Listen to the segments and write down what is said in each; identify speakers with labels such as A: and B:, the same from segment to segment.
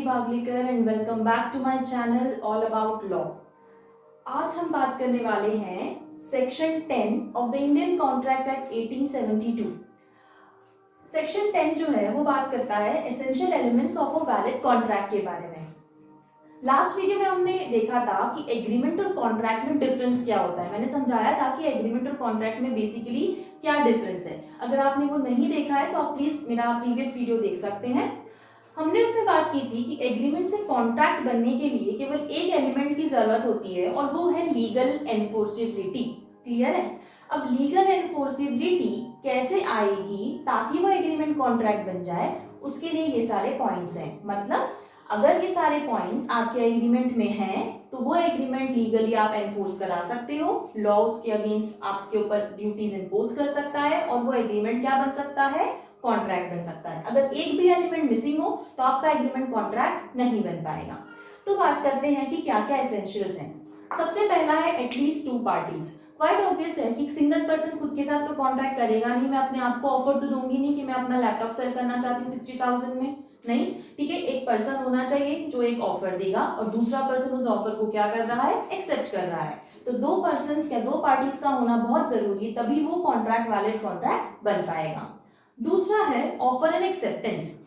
A: वागलेकर and welcome back to my channel all about law. आज हम बात करने वाले हैं section 10 of the Indian contract act 1872। Section 10 जो है वो बात करता है essential elements of a valid contract के बारे में। लास्ट वीडियो में हमने देखा था कि एग्रीमेंट और कॉन्ट्रैक्ट में डिफरेंस क्या होता है। मैंने समझाया था कि एग्रीमेंट और कॉन्ट्रैक्ट में बेसिकली क्या डिफरेंस है। अगर आपने वो नहीं देखा है तो आप प्लीज मेरा प्रीवियस वीडियो देख सकते हैं। हमने उसमें बात की थी कि एग्रीमेंट से कॉन्ट्रैक्ट बनने के लिए केवल एक एलिमेंट की जरूरत होती है और वो है लीगल एनफोर्सिबिलिटी। क्लियर है? अब लीगल एनफोर्सिबिलिटी कैसे आएगी ताकि वो एग्रीमेंट कॉन्ट्रैक्ट बन जाए, उसके लिए ये सारे पॉइंट्स हैं। मतलब अगर ये सारे पॉइंट्स आपके एग्रीमेंट में हैं तो वो एग्रीमेंट लीगली आप एनफोर्स करा सकते हो, लॉ उसके अगेंस्ट आपके ऊपर ड्यूटीज इम्पोज कर सकता है और वो एग्रीमेंट क्या बन सकता है, कॉन्ट्रैक्ट बन सकता है। अगर एक भी एलिमेंट मिसिंग हो तो आपका एग्रीमेंट कॉन्ट्रैक्ट नहीं बन पाएगा। तो बात करते हैं कि क्या क्या एसेंशियल्स हैं। सबसे पहला है at least to parties. Quite obvious है कि सिंगल पर्सन खुद के साथ तो कॉन्ट्रैक्ट करेगा नहीं। मैं अपने आप को ऑफर तो दूंगी नहीं कि मैं अपना लैपटॉप सेल करना चाहती हूँ 60,000 में, नहीं। ठीक है, एक पर्सन होना चाहिए जो एक ऑफर देगा और दूसरा पर्सन उस ऑफर को क्या कर रहा है, एक्सेप्ट कर रहा है। तो दो पर्सन या दो पार्टीज का होना बहुत जरूरी है, तभी वो कॉन्ट्रैक्ट वैलिड कॉन्ट्रैक्ट बन पाएगा। दूसरा है ऑफर एंड एक्सेप्टेंस।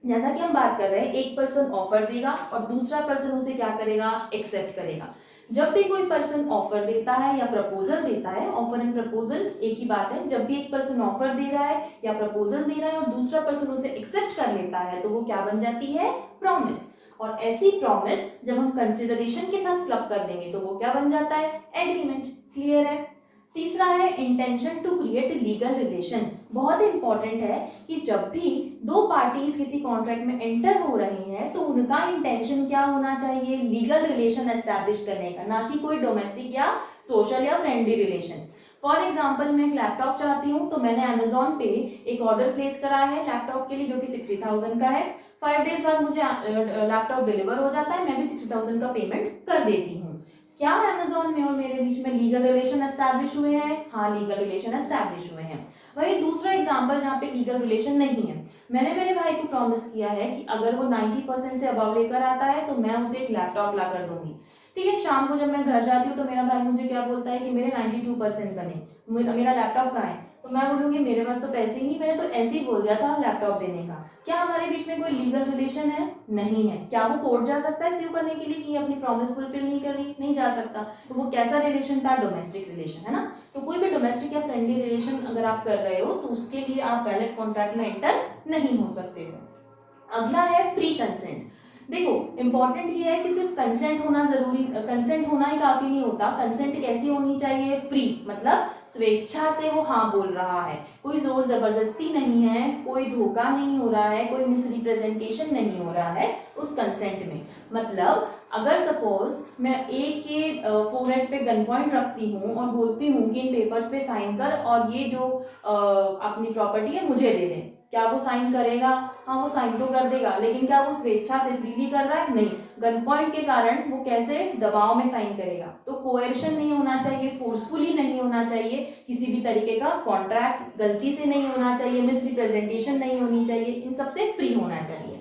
A: जैसा कि हम बात कर रहे हैं, एक पर्सन ऑफर देगा और दूसरा पर्सन उसे क्या करेगा, एक्सेप्ट करेगा। जब भी कोई पर्सन ऑफर देता है या प्रपोजल देता है, ऑफर एंड प्रपोजल एक ही बात है। जब भी एक पर्सन ऑफर दे रहा है या प्रपोजल दे रहा है और दूसरा पर्सन उसे एक्सेप्ट कर लेता है तो वो क्या बन जाती है, प्रॉमिस। और ऐसी प्रॉमिस जब हम कंसिडरेशन के साथ क्लब कर देंगे तो वो क्या बन जाता है, एग्रीमेंट। क्लियर है? तीसरा है intention to create legal relation. बहुत इंपॉर्टेंट है कि जब भी दो पार्टीज किसी कॉन्ट्रैक्ट में एंटर हो रही हैं तो उनका इंटेंशन क्या होना चाहिए, लीगल रिलेशन एस्टैब्लिश करने का, ना कि कोई डोमेस्टिक या सोशल या फ्रेंडली रिलेशन। फॉर एग्जाम्पल, मैं एक लैपटॉप चाहती हूँ तो मैंने अमेजोन पे एक ऑर्डर प्लेस करा है लैपटॉप के लिए जो कि 60,000 का है। 5 डेज बाद मुझे लैपटॉप डिलीवर हो जाता है, मैं भी 60,000 का पेमेंट कर देती हूँ। क्या अमेजोन में और मेरे बीच में लीगल रिलेशन एस्टैब्लिश हुए हैं? हाँ, लीगल रिलेशन एस्टैब्लिश हुए हैं। वही दूसरा एग्जांपल जहाँ पे लीगल रिलेशन नहीं है, मैंने मेरे भाई को प्रॉमिस किया है कि अगर वो 90% से अबव लेकर आता है तो मैं उसे एक लैपटॉप ला कर दूंगी। ठीक है, शाम को जब मैं घर जाती हूँ तो मेरा भाई मुझे क्या बोलता है कि मेरे 92% बने, मेरा लैपटॉप कहाँ है? तो मैं बोलूंगी मेरे पास तो पैसे ही नहीं, मैंने तो ऐसे ही बोल दिया था लैपटॉप देने का। क्या हमारे बीच में कोई लीगल रिलेशन है? नहीं है। क्या वो कोर्ट जा सकता है स्यू करने के लिए कि अपनी प्रॉमिस फुलफिल नहीं कर रही? नहीं जा सकता। तो वो कैसा रिलेशन था, डोमेस्टिक रिलेशन, है ना। तो कोई भी डोमेस्टिक या फ्रेंडली रिलेशन अगर आप कर रहे हो तो उसके लिए आप वैलिड कॉन्ट्रैक्ट में एंटर नहीं हो सकते हो। अगला है फ्री कंसेंट। देखो, इंपॉर्टेंट ये है कि सिर्फ कंसेंट होना जरूरी, कंसेंट होना ही काफी नहीं होता। कंसेंट कैसी होनी चाहिए, फ्री, मतलब स्वेच्छा से वो हाँ बोल रहा है, कोई जोर जबरदस्ती नहीं है, कोई धोखा नहीं हो रहा है, कोई मिसरिप्रेजेंटेशन नहीं हो रहा है उस कंसेंट में। मतलब अगर सपोज मैं ए के फोरहेड पे गन पॉइंट रखती हूँ और बोलती हूँ कि इन पेपर्स पे साइन कर और ये जो अपनी प्रॉपर्टी है मुझे दे दे, क्या वो साइन करेगा? हाँ, वो साइन तो कर देगा, लेकिन क्या वो स्वेच्छा से फ्रीली कर रहा है? नहीं। गन पॉइंट के कारण वो कैसे दबाव में साइन करेगा। तो कोएर्शन नहीं होना चाहिए, फोर्सफुली नहीं होना चाहिए, किसी भी तरीके का कॉन्ट्रैक्ट गलती से नहीं होना चाहिए, मिसरिप्रेजेंटेशन नहीं होनी चाहिए, इन सबसे फ्री होना चाहिए।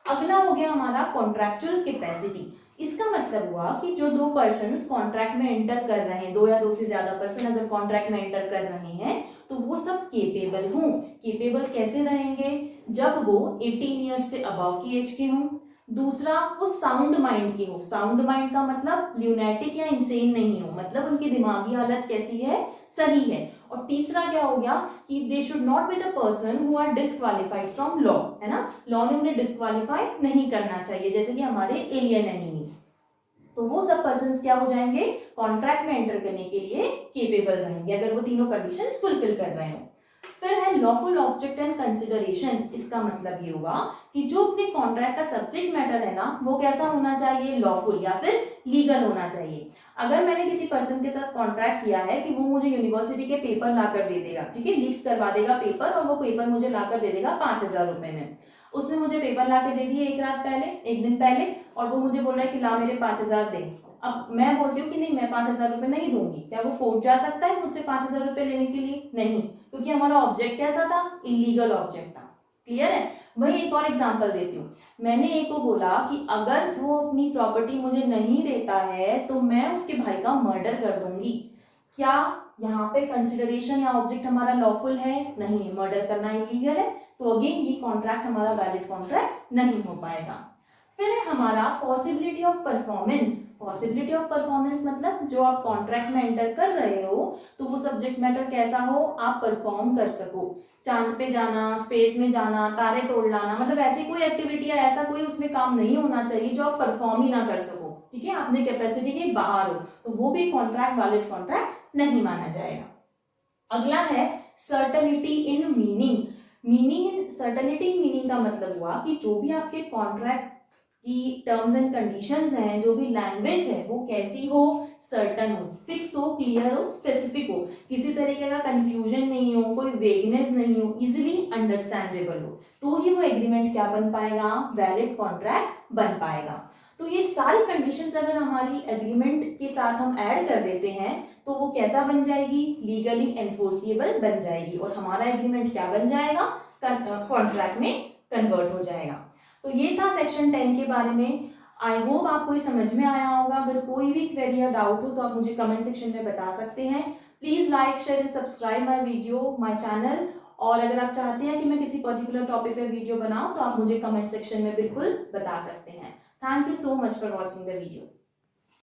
A: अगला हो गया हमारा कॉन्ट्रैक्चुअल कैपेसिटी। इसका मतलब हुआ कि जो दो पर्सन्स कॉन्ट्रैक्ट में एंटर कर रहे हैं, दो या दो से ज्यादा पर्सन अगर कॉन्ट्रैक्ट में एंटर कर रहे हैं तो वो सब केपेबल हों। केपेबल कैसे रहेंगे? जब वो 18 ईयर्स से अबव की एज के हों। दूसरा, वो साउंड माइंड के हो। साउंड माइंड का मतलब ल्यूनेटिक या इंसेन नहीं हो, मतलब उनकी दिमागी हालत कैसी है, सही है। और तीसरा क्या हो गया कि they should not be the person who are disqualified from law, है ना। लॉ ने उन्हें डिस्क्वालीफाई नहीं करना चाहिए, जैसे कि हमारे एलियन एनिमीज। तो वो सब पर्सन्स क्या हो जाएंगे, कॉन्ट्रैक्ट में एंटर करने के लिए केपेबल रहेंगे अगर वो तीनों कंडीशंस फुलफिल कर रहे हो। फिर है लॉफुल ऑब्जेक्ट एंड कंसिडरेशन। इसका मतलब ये हुआ कि जो अपने कॉन्ट्रैक्ट का सब्जेक्ट मैटर है ना, वो कैसा होना चाहिए, लॉफुल या फिर लीगल होना चाहिए। अगर मैंने किसी पर्सन के साथ कॉन्ट्रैक्ट किया है कि वो मुझे यूनिवर्सिटी के पेपर लाकर दे देगा, ठीक है, लीक करवा देगा पेपर और वो पेपर मुझे लाकर दे देगा 5,000 रुपए में। उसने मुझे पेपर ला के दे दिए एक रात पहले, एक दिन पहले, और वो मुझे बोल रहा है कि ला मेरे 5,000 दे। अब मैं बोलती हूँ कि नहीं, मैं 5,000 रुपए नहीं दूंगी। क्या वो कोर्ट जा सकता है मुझसे 5,000 रुपए लेने के लिए? नहीं, क्योंकि हमारा ऑब्जेक्ट कैसा था, इलीगल ऑब्जेक्ट था। क्लियर है। वही एक और एग्जांपल देती हूँ। मैंने एक को बोला कि अगर वो अपनी प्रॉपर्टी मुझे नहीं देता है तो मैं उसके भाई का मर्डर कर दूंगी। क्या यहाँ पे कंसिडरेशन या ऑब्जेक्ट हमारा लॉफुल है? नहीं, मर्डर करना इलीगल है। तो अगेन ये कॉन्ट्रैक्ट हमारा वैलिड कॉन्ट्रैक्ट नहीं हो पाएगा। फिर है हमारा possibility of performance. Possibility of performance मतलब जो आप कॉन्ट्रैक्ट में एंटर कर रहे हो तो वो सब्जेक्ट मैटर कैसा हो, आप परफॉर्म कर सको। चांद पे जाना, स्पेस में जाना, तारे तोड़ लाना, मतलब ऐसी कोई एक्टिविटी या ऐसा कोई उसमें काम नहीं होना चाहिए जो आप परफॉर्म ही ना कर सको। ठीक है, आपने कैपेसिटी के बाहर हो तो वो भी कॉन्ट्रैक्ट वैलिड कॉन्ट्रैक्ट नहीं माना जाएगा। अगला है certainty in meaning. Meaning in certainty in meaning का मतलब हुआ कि जो भी आपके कॉन्ट्रैक्ट की टर्म्स एंड कंडीशंस हैं, जो भी लैंग्वेज है वो कैसी हो, सर्टन हो, फिक्स हो, क्लियर हो, स्पेसिफिक हो, किसी तरीके का कंफ्यूजन नहीं हो, कोई वेगनेस नहीं हो, इजीली अंडरस्टैंडेबल हो, तो ही वो एग्रीमेंट क्या बन पाएगा, वैलिड कॉन्ट्रैक्ट बन पाएगा। तो ये सारी कंडीशंस अगर हमारी एग्रीमेंट के साथ हम ऐड कर देते हैं तो वो कैसा बन जाएगी, लीगली एनफोर्सिएबल बन जाएगी और हमारा एग्रीमेंट क्या बन जाएगा, कॉन्ट्रैक्ट में कन्वर्ट हो जाएगा। तो ये था सेक्शन 10 के बारे में। आई होप आपको ये समझ में आया होगा। अगर कोई भी क्वेरी या डाउट हो तो आप मुझे कमेंट सेक्शन में बता सकते हैं। Please like, share and subscribe my video, my channel. और अगर आप चाहते हैं कि मैं किसी पर्टिकुलर टॉपिक पे वीडियो बनाऊं तो आप मुझे कमेंट सेक्शन में बिल्कुल बता सकते हैं। Thank you so much for watching the video.